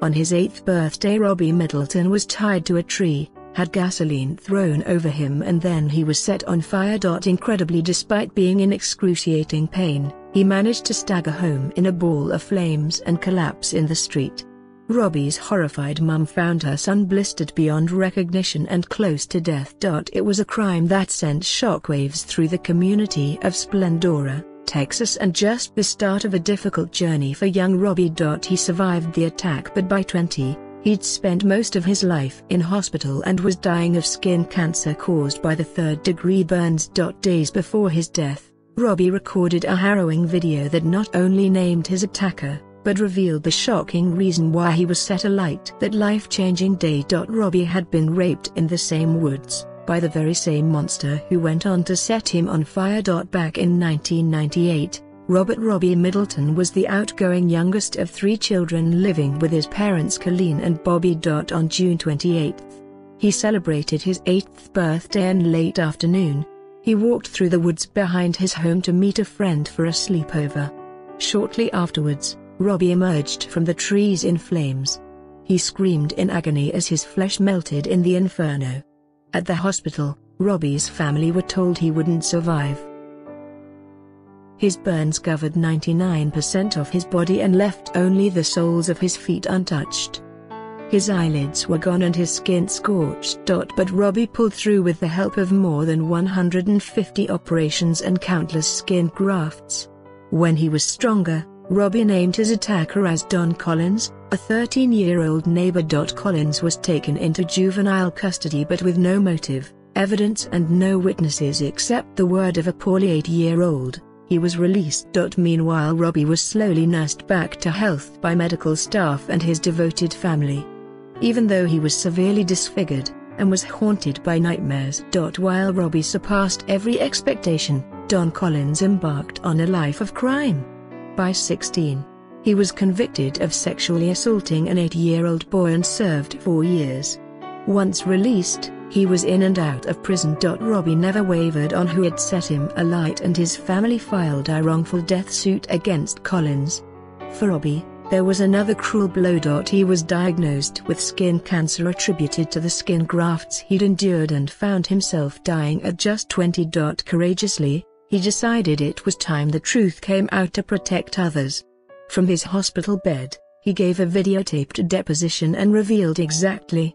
On his 8th birthday, Robbie Middleton was tied to a tree, had gasoline thrown over him, and then he was set on fire. Incredibly, despite being in excruciating pain, he managed to stagger home in a ball of flames and collapse in the street. Robbie's horrified mum found her son blistered beyond recognition and close to death. It was a crime that sent shockwaves through the community of Splendora, Texas, and just the start of a difficult journey for young Robbie. He survived the attack, but by 20, he'd spent most of his life in hospital and was dying of skin cancer caused by the third-degree burns. Days before his death, Robbie recorded a harrowing video that not only named his attacker, but revealed the shocking reason why he was set alight. That life-changing day. Robbie had been raped in the same woods, by the very same monster who went on to set him on fire. Back in 1998, Robbie Middleton was the outgoing youngest of 3 children living with his parents Colleen and Bobby. On June 28, he celebrated his 8th birthday, and late afternoon, he walked through the woods behind his home to meet a friend for a sleepover. Shortly afterwards, Robbie emerged from the trees in flames. He screamed in agony as his flesh melted in the inferno. At the hospital, Robbie's family were told he wouldn't survive. His burns covered 99% of his body and left only the soles of his feet untouched. His eyelids were gone and his skin scorched. But Robbie pulled through with the help of more than 150 operations and countless skin grafts. When he was stronger, Robbie named his attacker as Don Collins, a 13-year-old neighbor. Collins was taken into juvenile custody but with no motive, evidence and no witnesses except the word of a poorly 8-year-old. He was released. Meanwhile, Robbie was slowly nursed back to health by medical staff and his devoted family. Even though he was severely disfigured, and was haunted by nightmares. While Robbie surpassed every expectation, Don Collins embarked on a life of crime. By 16, he was convicted of sexually assaulting an 8-year-old boy and served 4 years. Once released, he was in and out of prison. Robbie never wavered on who had set him alight, and his family filed a wrongful death suit against Collins. For Robbie, there was another cruel blow. He was diagnosed with skin cancer attributed to the skin grafts he'd endured and found himself dying at just 20. Courageously, he decided it was time the truth came out to protect others. From his hospital bed, he gave a videotaped deposition and revealed exactly